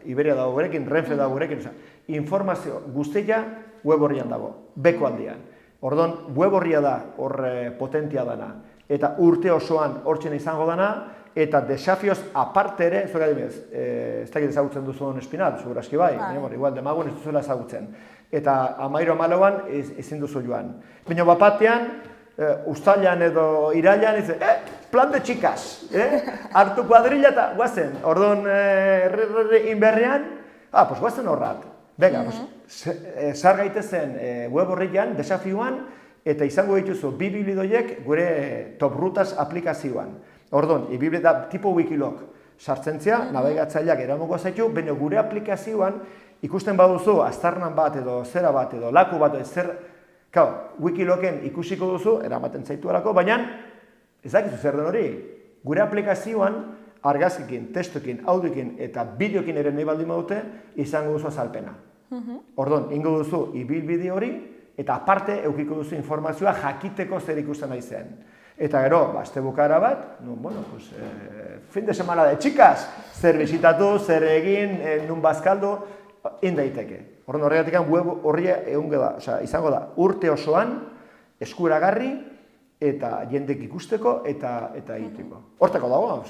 S3: Iberia dago gurekin, Renfe dago gurekin, informazio guztia web horrian dago, beko aldean. Orduan, web horria da hor potentia dana, eta urte osoan hortzen izango dana, eta desafioz aparte ere, ez dakit ezagutzen duzuen espinat, seguraski bai, igual demagun ez duzuela ezagutzen. Eta 13-14 ezin duzu joan. Baina bapatean, uztailan edo irailan, plan de chicas, hartu kuadrilla eta guazen. Orduan, inberrean, pues guazen horrat. Venga, zar gaitezen web horrian, desafioan, eta izango dituzu bi biblidoiek gure Top Rutas aplikazioan. Orduan, ibibli da tipo Wikilog sartzentzia, nabigatzaileak eramuko zaitu, baina gure aplikazioan ikusten baduzu aztarnan bat edo zera bat edo laku bat edo zer, Wikilogen ikusiko duzu, eramaten zaituelako, baina ez dakizu zer den hori. Gure aplikazioan argazkikin, testukin, audiokin eta bideokin ere nahi baldin badute izango duzu azalpena. Orduan, ingo duzu ibilbide hori eta aparte eukiko duzu informazioa jakiteko zer ikusten nahi zen. Eta gero, azte bukara bat, fin de semana de chicas, zer bisitatu, zer egin, nun bazkaldu, indaiteke. Orduan horregatik web horria izango da urte osoan eskuragarri eta jendek ikusteko eta egiteko. Hortako dago,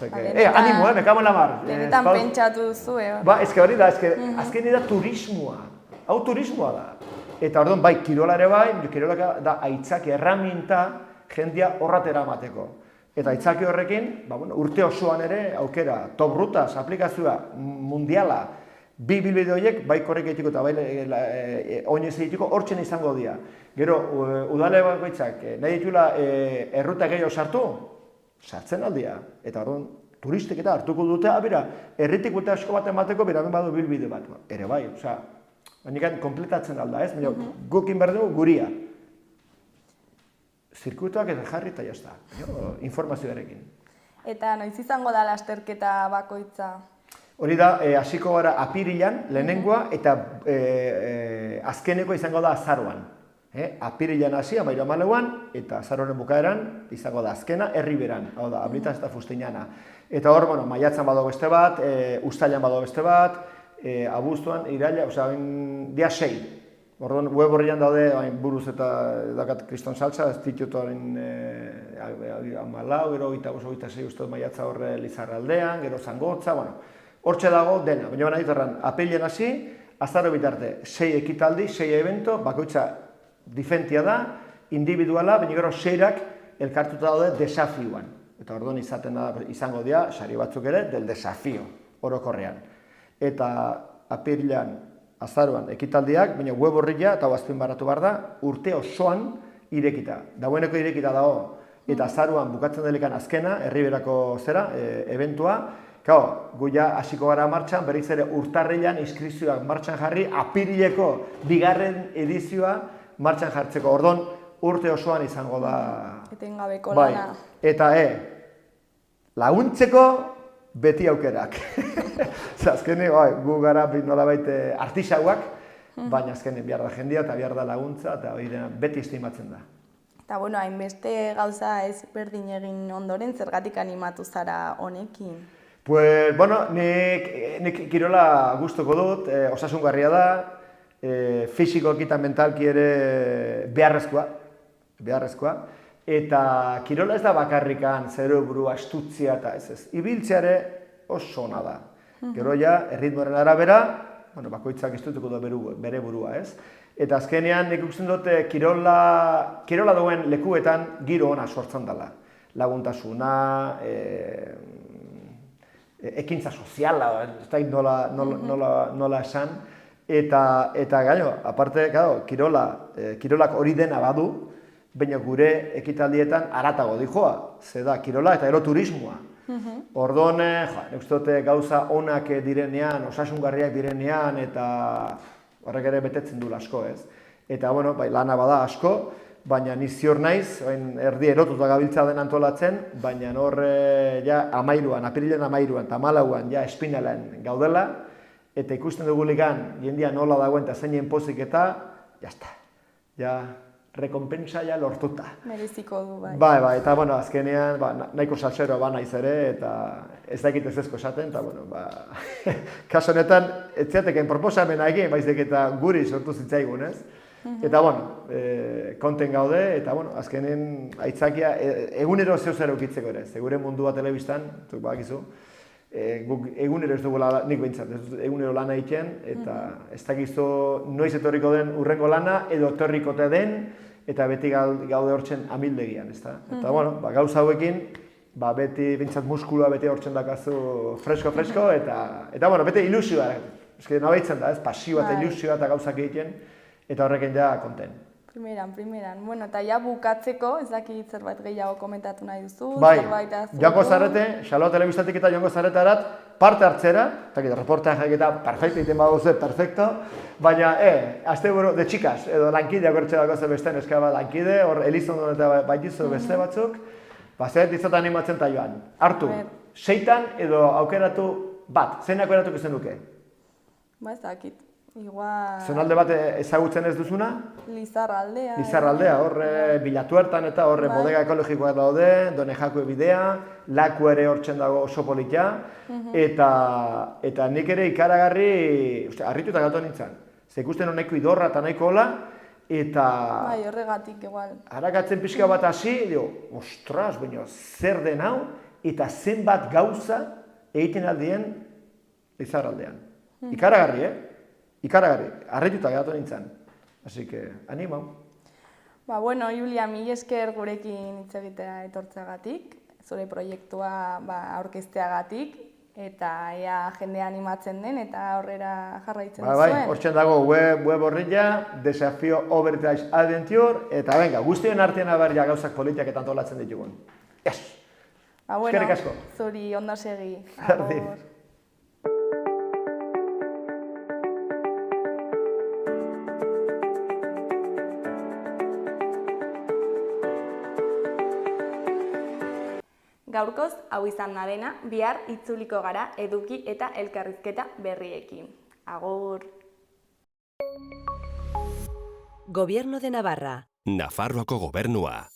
S3: animo, me cago en la mar.
S1: Benetan pentsatu duzu,
S3: Ez que hori da, azken da turismoa. Hau turismoa da. Eta orduan, bai, kirolare bai, kirolaka da aitzaki erraminta jendia horratera emateko. Eta aitzaki horrekin, urte osoan ere aukera, Top Rutas aplikazioa mundiala, bi bilbide horiek, bai korrek egiteko eta bai oinez egiteko, hortzen izango dira. Gero, udale bakoitzak, nahi ditula erruta gehiago sartu, sartzen aldia. Eta orduan, turistik eta hartuko dute, herritik urte asko bat emateko, beraben badu bilbide bat. Ere bai, nikan kompletatzen alda, ez? Gukin behar dugu guria. Zirkuituak eta jarri eta jazta, informazioarekin.
S1: Eta noiz izango da lasterketa bakoitza?
S3: Hori da, hasiko gara apirilan, lehenengoa, eta azkeneko izango da azaroan. Apirilan hasi, 13-14, eta azaroren bukaeran izango da azkena, herriberan, hau da, Ablitaz eta Fustiñana. Eta hor, maiatzan badago beste bat, uztailan badago beste bat, abuztuan, iraila, dia 6. Orduan, web horrian daude, buruz eta dakat kriston saltza, ez ditutuaren 14, gero 25-26 uste maiatza horre Lizarraldean, gero Zangotza, hortxe dago dena, baina baina ditarran, apelian hasi, azaro bitarte, 6 ekitaldi, 6 evento, bakoitza difentia da, individuala, baina gero 6-ak elkartuta daude desafioan. Eta orduan izango dira, sari batzuk ere, del desafio, orokorrean. Eta apirilean, azaroan ekitaldiak, baina web orria eta azpimarratu behar da, urte osoan irekita. Dagoeneko irekita dago, eta azaroan bukatzen delikan azkena, herriberako zera, eventua. Gau, gu ja hasiko gara martxan, berriz ere urtarrilean inskripzioak martxan jarri, apirileko bigarren edizioa martxan jartzeko. Orduan, urte osoan izango da.
S1: Etengabeko lana.
S3: Eta laguntzeko beti aukerak. Azkenean, gu gara nolabait artisauak, baina azkenean behar da jendia eta behar da laguntza, eta beti estimatzen da.
S1: Eta, bueno, hainbeste gauza ez berdin egin ondoren, zergatik animatu zara honekin?
S3: Pues, bueno, nik kirola gustuko dut, osasungarria da, fisikoki eta mentalki ere beharrezkoa, eta kirola ez da bakarrikan zerebrua, astutzia eta ez. Ibiltzeare oso ona da. Gero ja, erritmoaren arabera, bakoitzak istutuko du bere burua, ez? Eta azkenean nik ikusten dute kirola duen lekuetan giro ona sortzen dela. Laguntasuna, ekintza soziala, ez da nola esan, eta gaino, aparte, kirolak hori dena badu, baina gure ekitaldietan haratago dijoa, ze da kirola eta eroturismoa. Orduan, nik uste dute gauza onak direnean, osasungarriak direnean, eta horrek ere betetzen du asko, ez? Eta, bueno, lana bada asko, baina ni ziur naiz, erdi erotuta gabiltza den antolatzen, baina horre ja apirilen 13 eta 14 ja espinalen gaudela, eta ikusten dugulikan jendia nola dagoen eta zeinen pozik eta, jazta, ja rekompensa ja lortuta.
S1: Mereziko du, bai.
S3: Bai, eta bueno, azkenean nahiko salsero naiz ere, eta ez dakit ezezko esaten, eta bueno, kaso honetan, ez ziateken proposamena egin, baizik eta guri sortu zitzaigun, ez? Eta, bueno, konten gaude, eta, bueno, azkenen aitzakia, egunero zehuzera ukitzeko ere, gure mundua telebistan, zuk badakizu, egunero ez dugu nik behintzat, egunero lana egiten, eta ez dakizu noiz etorriko den urrengo lana, edo etorrikote den, eta beti gaude hortzen amildegian, ez da? Eta, bueno, gauza hauekin, beti behintzat muskulua beti hortzen dakazu fresko, eta, bueno, beti ilusioa, nabaitzen da, pasioa eta ilusioa eta gauzak egiten, eta horrekin ja konten.
S1: Primeran. Bueno, eta ja bukatzeko, ez dakit zerbait gehiago komentatu nahi duzu,
S3: zerbait azurtu. Joango zarete, Xaloa telebistatik eta joango zaretearat, parte hartzera, eta reportajeak eta perfecto egiten baduzu, perfecto, baina, asteburu, de txikas, edo lankideak hortxe dago ze beste neska bat lankide, hor Elizondon eta baitizu beste batzuk, zeret izat animatzen eta joan. Hartu, 6 edo aukeratu bat, zein aukeratuko zen duke?
S1: Ez dakit. Igual...
S3: Zonalde bat ezagutzen ez duzuna?
S1: Lizarraldea.
S3: Lizarraldea, horre Bilatuertan eta horre bodega ekologikoak daude, Donejakue bidea, Laku ere hortzen dago oso politia, eta nik ere ikaragarri, harrituta gatu nintzen. Ze ikusten honeko idorra eta nahiko hola, eta...
S1: Bai, horregatik igual.
S3: Harakatzen pixka bat hasi, ostras, baina zer den hau, eta zenbat gauza egiten aldien Lizarraldean. Ikaragarri, Ikaragarri, harrituta geratu nintzen. Así que, animau.
S1: Bueno, Julia, mil esker gurekin hitz egitea etortzeagatik, zure proiektua aurkezteagatik, eta ea jendea animatzen den eta aurrera jarraitzen zuen.
S3: Bai, hortzen dago web horria, Desafio Overtime Adventure, eta venga, guztien artean aberria gauzak politiak eta antolatzen ditugun. Yes! Eskerrik asko.
S1: Zuri ondo segi.
S3: Berdin.
S1: Gaurkoz, hau izan da dena, bihar itzuliko gara eduki eta elkarrizketa berriekin. Agur!
S4: Gobierno de Navarra.
S5: Nafarroako gobernua.